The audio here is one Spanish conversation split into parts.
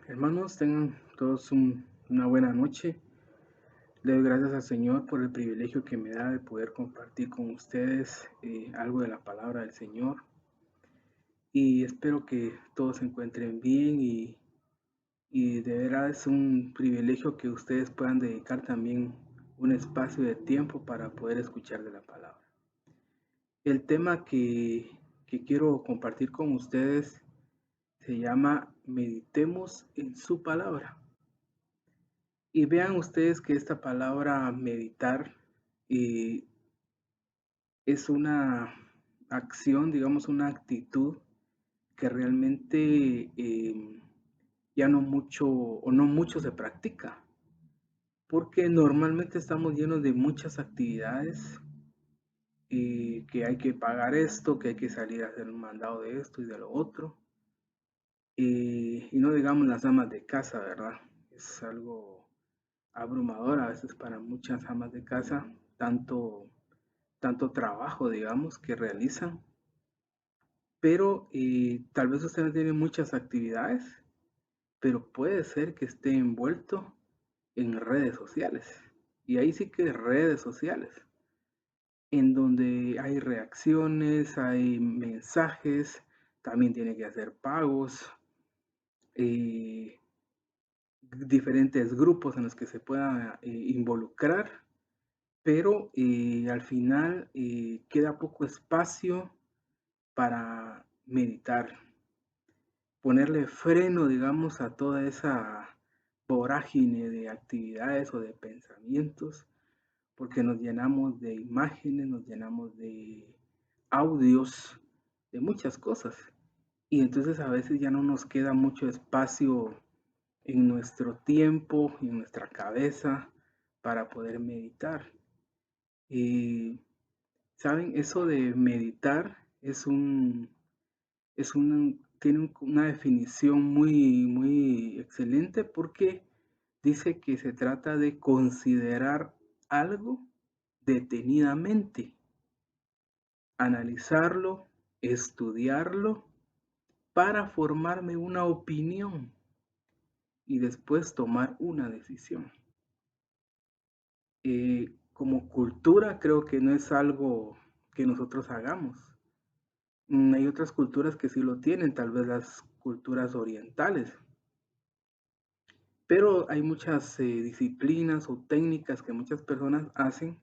Hermanos, tengan todos una buena noche. Le doy gracias al Señor por el privilegio que me da de poder compartir con ustedes algo de la palabra del Señor. Y espero que todos se encuentren bien y de verdad es un privilegio que ustedes puedan dedicar también un espacio de tiempo para poder escuchar de la palabra. El tema que quiero compartir con ustedes se llama Meditemos en su palabra. Y vean ustedes que esta palabra meditar eh, es una acción, digamos, una actitud que realmente ya no mucho o no mucho se practica, porque normalmente estamos llenos de muchas actividades que hay que pagar esto, que hay que salir a hacer un mandado de esto y de lo otro, y no digamos las amas de casa, ¿verdad? Es algo abrumador a veces para muchas amas de casa, tanto trabajo, digamos, que realizan, pero tal vez usted no tiene muchas actividades, pero puede ser que esté envuelto en redes sociales. Y ahí sí que redes sociales, en donde hay reacciones, hay mensajes, también tiene que hacer pagos, eh, diferentes grupos en los que se pueda involucrar, pero al final queda poco espacio para meditar, ponerle freno, digamos, a toda esa vorágine de actividades o de pensamientos, porque nos llenamos de imágenes, nos llenamos de audios, de muchas cosas. Y entonces a veces ya no nos queda mucho espacio en nuestro tiempo y en nuestra cabeza para poder meditar. Y, ¿saben? Eso de meditar tiene una definición muy excelente porque dice que se trata de considerar algo detenidamente, analizarlo, estudiarlo para formarme una opinión y después tomar una decisión. Como cultura creo que no es algo que nosotros hagamos. Hay otras culturas que sí lo tienen, tal vez las culturas orientales, pero hay muchas disciplinas o técnicas que muchas personas hacen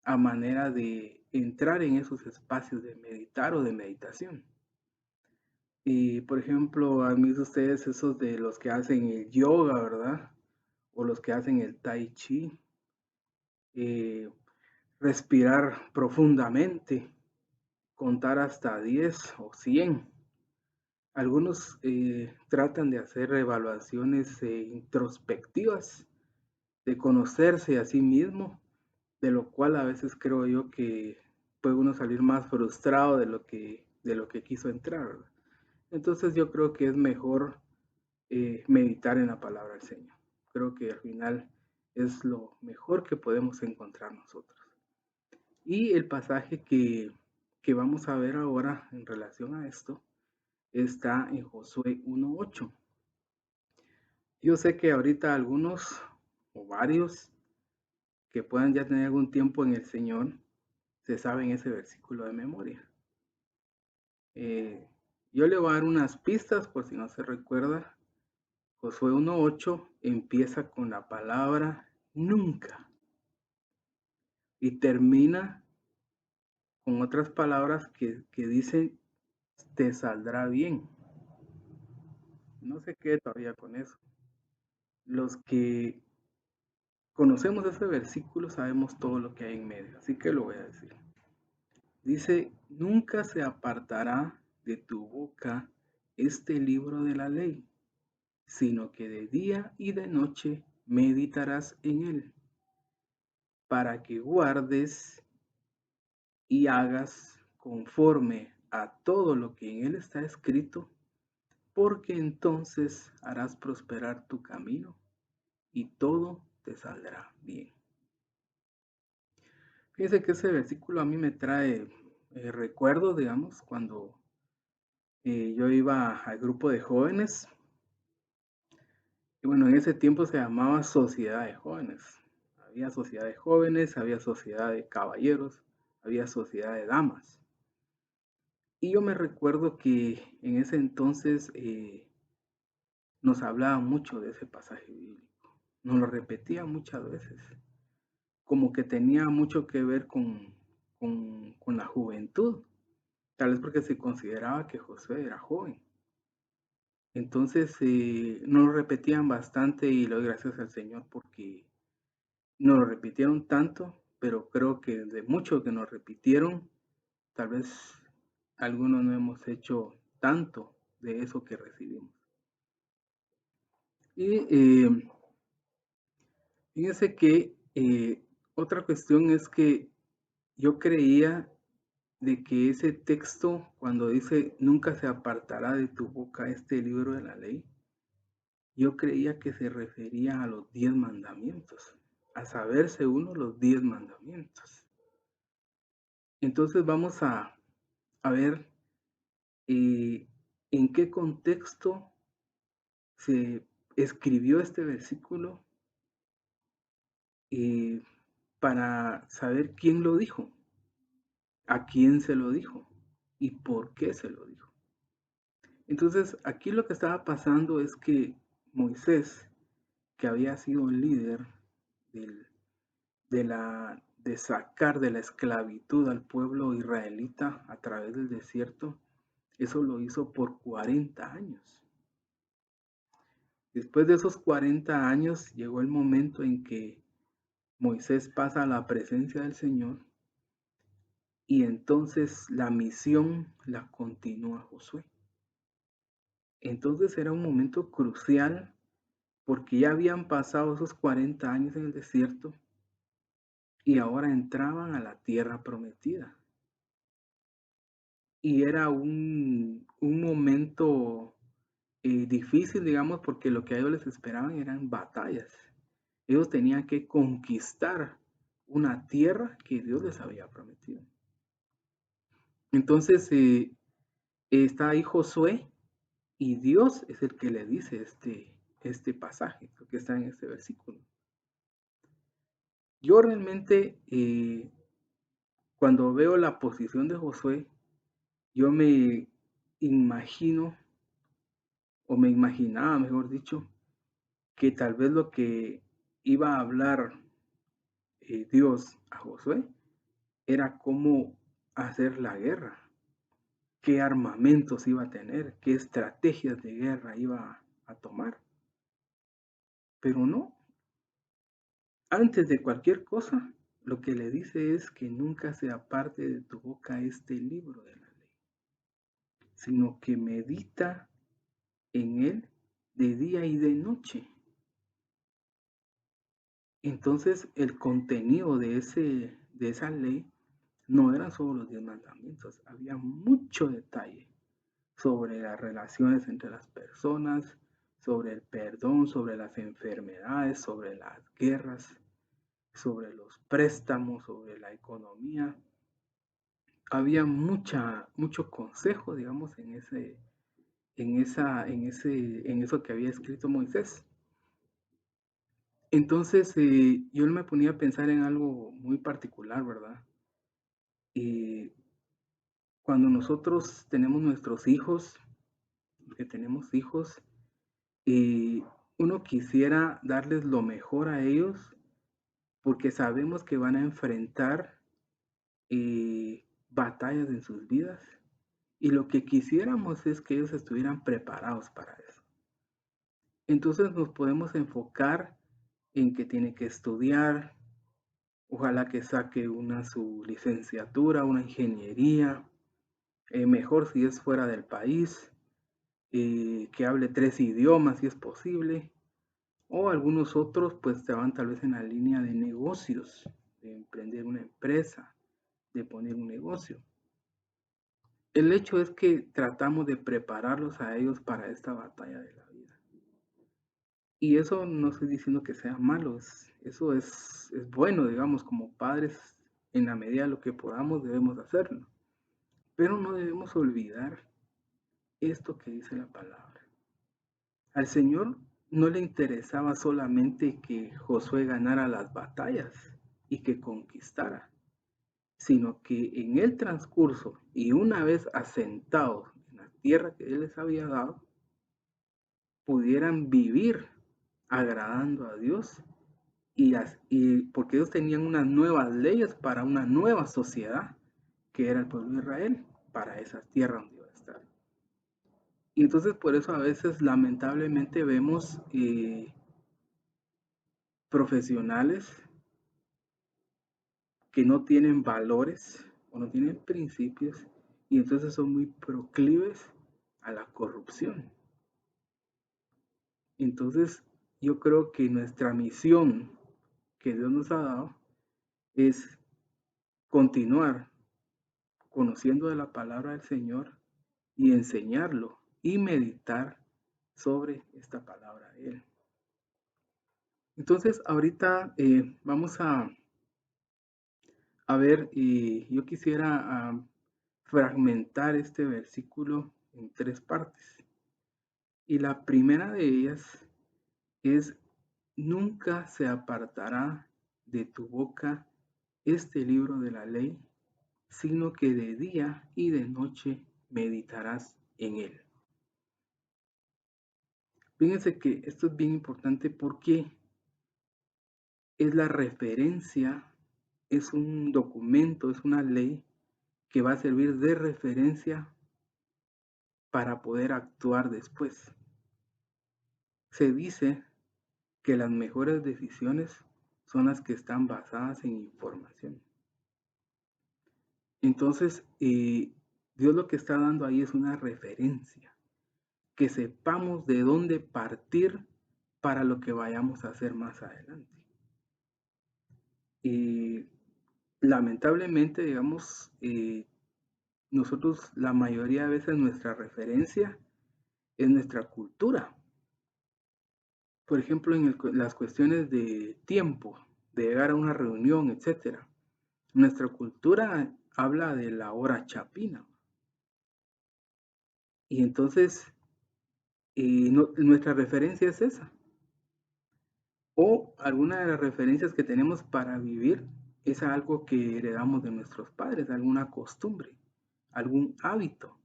a manera de entrar en esos espacios de meditar o de meditación. Y por ejemplo, a mí ustedes esos de los que hacen el yoga, ¿verdad? O los que hacen el tai chi, eh, respirar profundamente, contar hasta 10 o 100. Algunos tratan de hacer evaluaciones introspectivas, de conocerse a sí mismo, de lo cual a veces creo yo que puede uno salir más frustrado de lo que quiso entrar, ¿verdad? Entonces yo creo que es mejor meditar en la palabra del Señor. Creo que al final es lo mejor que podemos encontrar nosotros. Y el pasaje que vamos a ver ahora en relación a esto está en Josué 1:8. Yo sé que ahorita algunos o varios que puedan ya tener algún tiempo en el Señor se saben ese versículo de memoria. Yo le voy a dar unas pistas por si no se recuerda. Josué 1:8 empieza con la palabra nunca y termina con otras palabras que dicen te saldrá bien. No se quede todavía con eso. Los que conocemos ese versículo sabemos todo lo que hay en medio, así que lo voy a decir. Dice, nunca se apartará de tu boca este libro de la ley, sino que de día y de noche meditarás en él, para que guardes y hagas conforme a todo lo que en él está escrito, porque entonces harás prosperar tu camino y todo te saldrá bien. Fíjense que ese versículo a mí me trae recuerdos, digamos, cuando yo iba al grupo de jóvenes Y bueno, en ese tiempo se llamaba Sociedad de Jóvenes. Había sociedad de jóvenes, había sociedad de caballeros, había sociedad de damas. Y yo me recuerdo que en ese entonces nos hablaba mucho de ese pasaje bíblico. Nos lo repetía muchas veces. Como que tenía mucho que ver con la juventud. Tal vez porque se consideraba que Josué era joven. Entonces nos lo repetían bastante y le doy gracias al Señor porque nos lo repitieron tanto, pero creo que de mucho que nos repitieron, tal vez algunos no hemos hecho tanto de eso que recibimos. Y fíjense que otra cuestión es que yo creía de que ese texto, cuando dice nunca se apartará de tu boca este libro de la ley, yo creía que se refería a los 10 mandamientos, a saberse uno los 10 mandamientos. Entonces vamos a ver en qué contexto se escribió este versículo para saber quién lo dijo, a quién se lo dijo y por qué se lo dijo. Entonces aquí lo que estaba pasando es que Moisés, que había sido el líder del, de sacar de la esclavitud al pueblo israelita a través del desierto, eso lo hizo por 40 años. Después de esos 40 años llegó el momento en que Moisés pasa a la presencia del Señor y entonces la misión la continúa Josué. Entonces era un momento crucial porque ya habían pasado esos 40 años en el desierto y ahora entraban a la tierra prometida. Y era un momento difícil, digamos, porque lo que a ellos les esperaban eran batallas. Ellos tenían que conquistar una tierra que Dios les había prometido. Entonces está ahí Josué y Dios es el que le dice este pasaje que está en este versículo. Yo realmente cuando veo la posición de Josué, yo me imagino, o me imaginaba, mejor dicho, que tal vez lo que iba a hablar Dios a Josué era cómo hacer la guerra, qué armamentos iba a tener, qué estrategias de guerra iba a tomar. Pero no, antes de cualquier cosa, lo que le dice es que nunca se aparte de tu boca este libro de la ley, sino que medita en él de día y de noche. Entonces, el contenido de esa ley no eran solo los 10 mandamientos, había mucho detalle sobre las relaciones entre las personas, sobre el perdón, sobre las enfermedades, sobre las guerras, sobre los préstamos, sobre la economía. Había mucho consejo, digamos, en eso que había escrito Moisés. Entonces, yo me ponía a pensar en algo muy particular, ¿verdad? Cuando nosotros tenemos nuestros hijos, que tenemos hijos, uno quisiera darles lo mejor a ellos porque sabemos que van a enfrentar batallas en sus vidas y lo que quisiéramos es que ellos estuvieran preparados para eso. Entonces nos podemos enfocar en que tiene que estudiar, ojalá que saque su licenciatura, una ingeniería, mejor si es fuera del país, que hable 3 idiomas si es posible, o algunos otros pues te van tal vez en la línea de negocios, de emprender una empresa, de poner un negocio. El hecho es que tratamos de prepararlos a ellos para esta batalla de la vida. Y eso no estoy diciendo que sea malo, eso es bueno, digamos, como padres, en la medida de lo que podamos debemos hacerlo. Pero no debemos olvidar esto que dice la palabra. Al Señor no le interesaba solamente que Josué ganara las batallas y que conquistara, sino que en el transcurso y una vez asentados en la tierra que Él les había dado, pudieran vivir agradando a Dios y porque ellos tenían unas nuevas leyes para una nueva sociedad que era el pueblo de Israel, para esa tierra donde iba a estar. Y entonces por eso a veces lamentablemente vemos profesionales que no tienen valores o no tienen principios y entonces son muy proclives a la corrupción. Entonces yo creo que nuestra misión que Dios nos ha dado es continuar conociendo de la palabra del Señor y enseñarlo y meditar sobre esta palabra de Él. Entonces ahorita vamos a ver, y yo quisiera fragmentar este versículo en tres partes. Y la primera de ellas es, nunca se apartará de tu boca este libro de la ley, sino que de día y de noche meditarás en él. Fíjense que esto es bien importante porque es la referencia, es un documento, es una ley que va a servir de referencia para poder actuar después. Se dice que las mejores decisiones son las que están basadas en información. Entonces, Dios lo que está dando ahí es una referencia, que sepamos de dónde partir para lo que vayamos a hacer más adelante. Y lamentablemente, digamos, nosotros la mayoría de veces nuestra referencia es nuestra cultura. Por ejemplo, en las cuestiones de tiempo, de llegar a una reunión, etcétera. Nuestra cultura habla de la hora chapina. Y entonces, nuestra referencia es esa. O alguna de las referencias que tenemos para vivir es algo que heredamos de nuestros padres, alguna costumbre, algún hábito.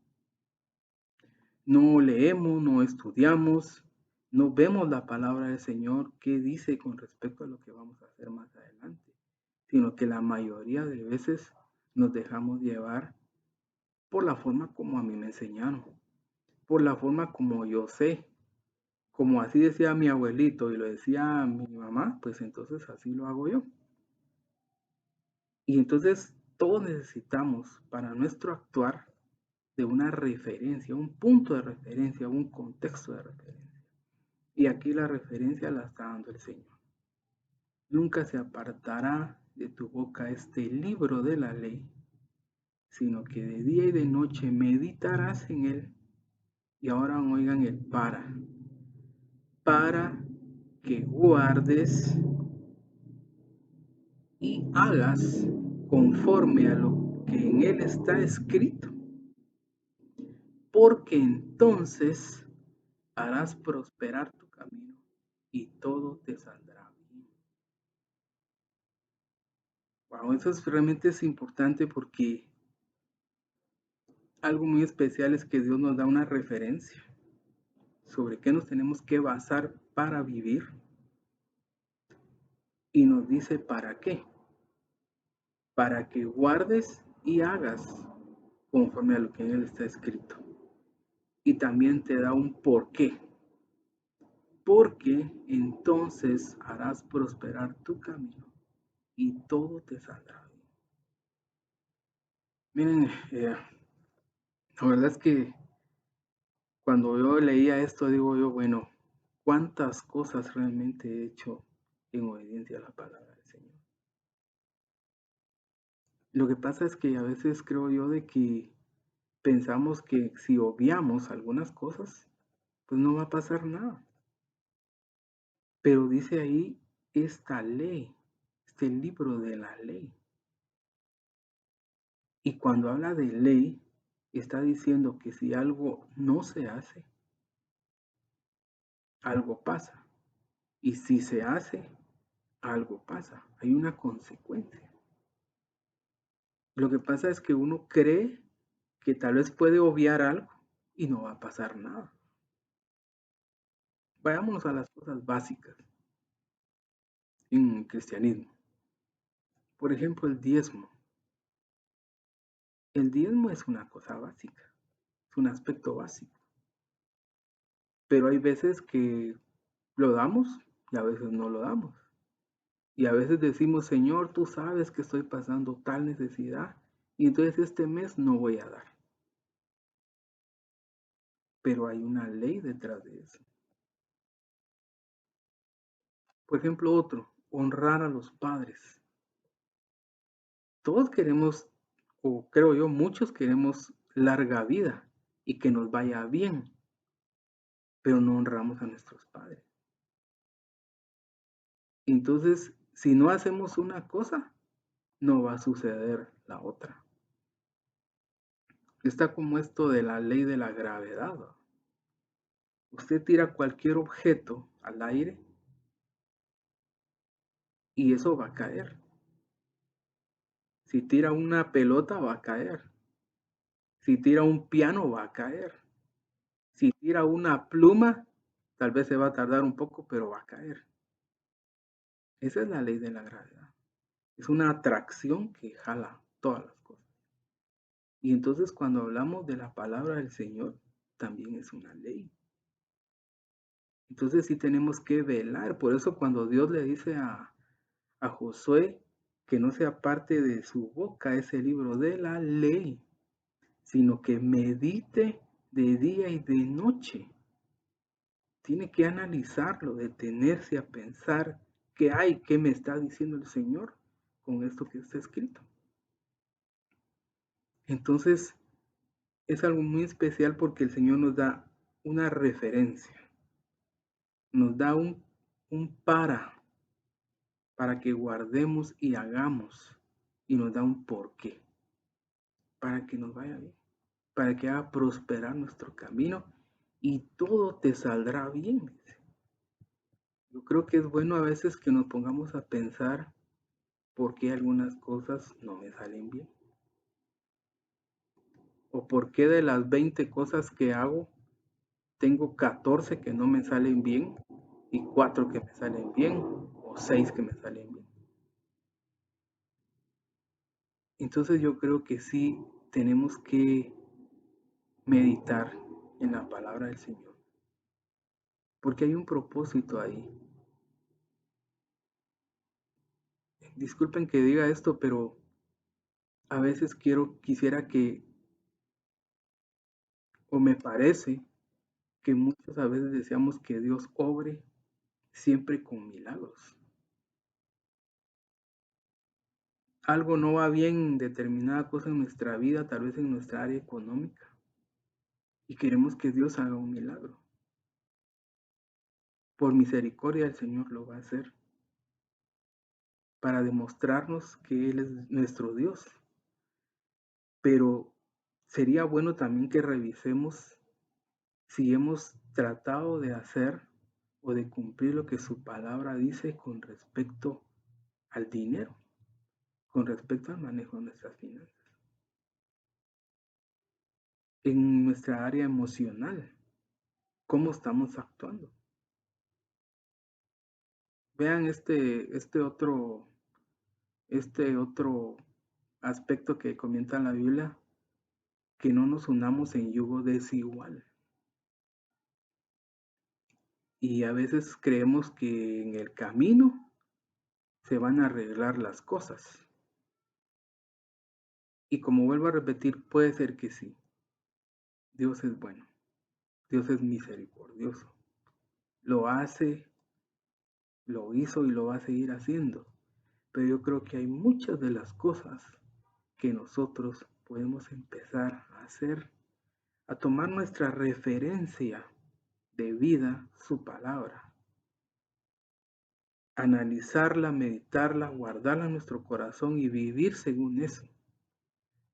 No leemos, no estudiamos, no vemos la palabra del Señor que dice con respecto a lo que vamos a hacer más adelante, sino que la mayoría de veces nos dejamos llevar por la forma como a mí me enseñaron, por la forma como yo sé, como así decía mi abuelito y lo decía mi mamá, pues entonces así lo hago yo. Y entonces todos necesitamos para nuestro actuar de una referencia, un punto de referencia, un contexto de referencia. Y aquí la referencia la está dando el Señor. Nunca se apartará de tu boca este libro de la ley, sino que de día y de noche meditarás en él. Y ahora oigan el para que guardes y hagas conforme a lo que en él está escrito, porque entonces harás prosperar tu camino y todo te saldrá bien. Wow, eso realmente es importante porque algo muy especial es que Dios nos da una referencia sobre qué nos tenemos que basar para vivir y nos dice para qué. Para que guardes y hagas conforme a lo que en él está escrito. Y también te da un porqué. Porque entonces harás prosperar tu camino y todo te saldrá bien. Miren, la verdad es que cuando yo leía esto, digo yo, bueno, ¿cuántas cosas realmente he hecho en obediencia a la palabra del Señor? Lo que pasa es que a veces creo yo de que pensamos que si obviamos algunas cosas, pues no va a pasar nada. Pero dice ahí esta ley, este libro de la ley. Y cuando habla de ley, está diciendo que si algo no se hace, algo pasa. Y si se hace, algo pasa. Hay una consecuencia. Lo que pasa es que uno cree que tal vez puede obviar algo y no va a pasar nada. Vayámonos a las cosas básicas en el cristianismo. Por ejemplo, el diezmo. El diezmo es una cosa básica, es un aspecto básico. Pero hay veces que lo damos y a veces no lo damos. Y a veces decimos, Señor, tú sabes que estoy pasando tal necesidad y entonces este mes no voy a dar. Pero hay una ley detrás de eso. Por ejemplo, otro, honrar a los padres. Todos queremos, o creo yo, muchos queremos larga vida y que nos vaya bien, pero no honramos a nuestros padres. Entonces, si no hacemos una cosa, no va a suceder la otra. Está como esto de la ley de la gravedad. Usted tira cualquier objeto al aire y eso va a caer. Si tira una pelota va a caer. Si tira un piano va a caer. Si tira una pluma, tal vez se va a tardar un poco, pero va a caer. Esa es la ley de la gravedad. Es una atracción que jala todas las cosas. Y entonces cuando hablamos de la palabra del Señor, también es una ley. Entonces sí tenemos que velar. Por eso cuando Dios le dice a Josué que no sea parte de su boca ese libro de la ley, sino que medite de día y de noche. Tiene que analizarlo, detenerse a pensar qué hay, qué me está diciendo el Señor con esto que está escrito. Entonces es algo muy especial porque el Señor nos da una referencia, nos da un para que guardemos y hagamos, y nos da un porqué, para que nos vaya bien, para que haga prosperar nuestro camino y todo te saldrá bien. Yo creo que es bueno a veces que nos pongamos a pensar por qué algunas cosas no me salen bien. O por qué de las 20 cosas que hago, tengo 14 que no me salen bien y 4 que me salen bien o 6 que me salen bien. Entonces yo creo que sí tenemos que meditar en la palabra del Señor. Porque hay un propósito ahí. Disculpen que diga esto, pero a veces quisiera que, o me parece, que muchas a veces deseamos que Dios obre siempre con milagros. Algo no va bien en determinada cosa en nuestra vida, tal vez en nuestra área económica, y queremos que Dios haga un milagro. Por misericordia el Señor lo va a hacer para demostrarnos que Él es nuestro Dios. Pero sería bueno también que revisemos si hemos tratado de hacer o de cumplir lo que su palabra dice con respecto al dinero, con respecto al manejo de nuestras finanzas. En nuestra área emocional, ¿cómo estamos actuando? Vean este otro aspecto que comenta en la Biblia, que no nos unamos en yugo desigual. Y a veces creemos que en el camino se van a arreglar las cosas. Y como vuelvo a repetir, puede ser que sí. Dios es bueno. Dios es misericordioso. Lo hace, lo hizo y lo va a seguir haciendo. Pero yo creo que hay muchas de las cosas que nosotros podemos empezar a hacer, a tomar nuestra referencia de vida, su palabra, analizarla, meditarla, guardarla en nuestro corazón y vivir según eso,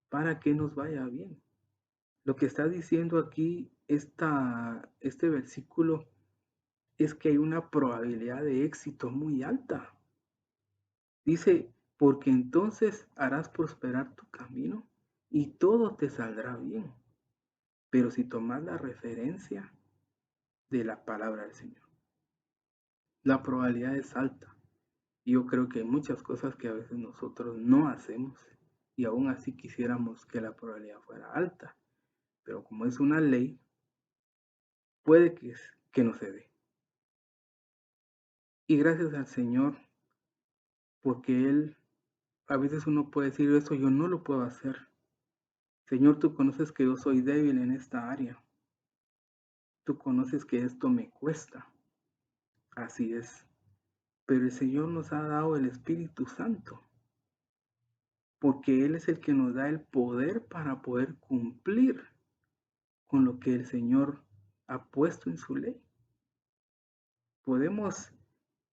para que nos vaya bien. Lo que está diciendo aquí este versículo es que hay una probabilidad de éxito muy alta. Dice, porque entonces harás prosperar tu camino y todo te saldrá bien. Pero si tomas la referencia de la palabra del Señor, la probabilidad es alta. Yo creo que hay muchas cosas que a veces nosotros no hacemos y aún así quisiéramos que la probabilidad fuera alta. Pero como es una ley, puede que no se dé. Y gracias al Señor, porque Él, a veces uno puede decir, eso yo no lo puedo hacer. Señor, tú conoces que yo soy débil en esta área. Tú conoces que esto me cuesta. Así es. Pero el Señor nos ha dado el Espíritu Santo, porque Él es el que nos da el poder para poder cumplir con lo que el Señor ha puesto en su ley. Podemos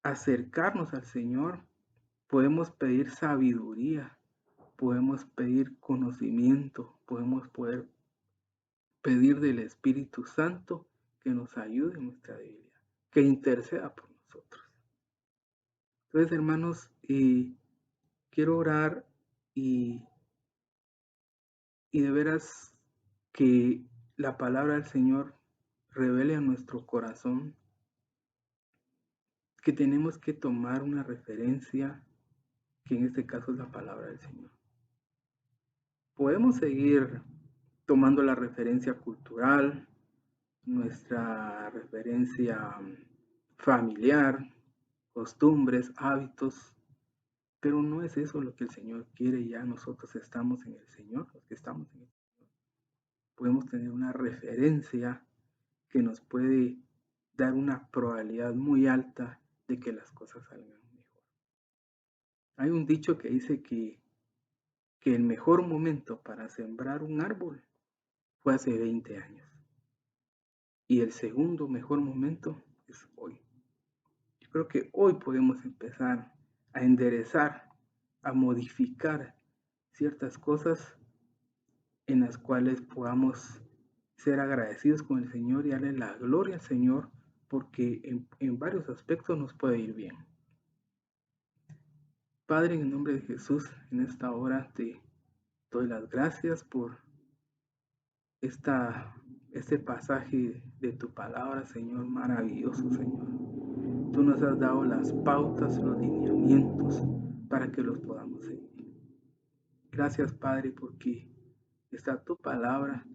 acercarnos al Señor, podemos pedir sabiduría, podemos pedir conocimiento, podemos poder pedir del Espíritu Santo que nos ayude en nuestra debilidad, que interceda por nosotros. Entonces, hermanos, quiero orar y de veras que la palabra del Señor revele a nuestro corazón que tenemos que tomar una referencia, que en este caso es la palabra del Señor. Podemos seguir tomando la referencia cultural, nuestra referencia familiar, costumbres, hábitos, pero no es eso lo que el Señor quiere. Ya nosotros estamos en el Señor, los que estamos en el Señor. Podemos tener una referencia que nos puede dar una probabilidad muy alta de que las cosas salgan mejor. Hay un dicho que dice que el mejor momento para sembrar un árbol fue hace 20 años y el segundo mejor momento es hoy. Yo creo que hoy podemos empezar a enderezar, a modificar ciertas cosas en las cuales podamos ser agradecidos con el Señor y darle la gloria al Señor, porque en varios aspectos nos puede ir bien. Padre, en el nombre de Jesús, en esta hora te doy las gracias por este pasaje de tu palabra, Señor, maravilloso, Señor. Tú nos has dado las pautas, los lineamientos para que los podamos seguir. Gracias, Padre, porque está tu palabra,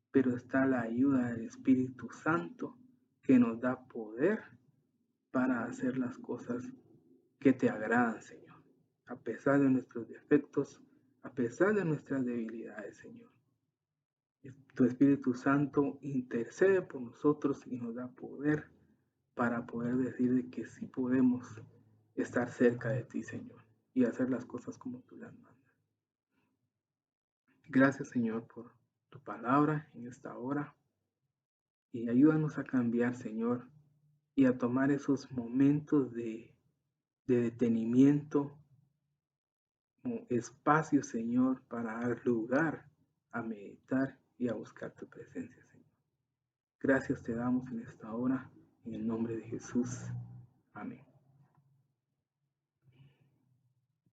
pero está la ayuda del Espíritu Santo que nos da poder para hacer las cosas que te agradan, Señor, a pesar de nuestros defectos, a pesar de nuestras debilidades, Señor. Tu Espíritu Santo intercede por nosotros y nos da poder para poder decir de que sí podemos estar cerca de ti, Señor, y hacer las cosas como tú las mandas. Gracias, Señor, por tu palabra en esta hora y ayúdanos a cambiar, Señor, y a tomar esos momentos de detenimiento, espacio, Señor, para dar lugar a meditar y a buscar tu presencia, Señor. Gracias te damos en esta hora, en el nombre de Jesús. Amén.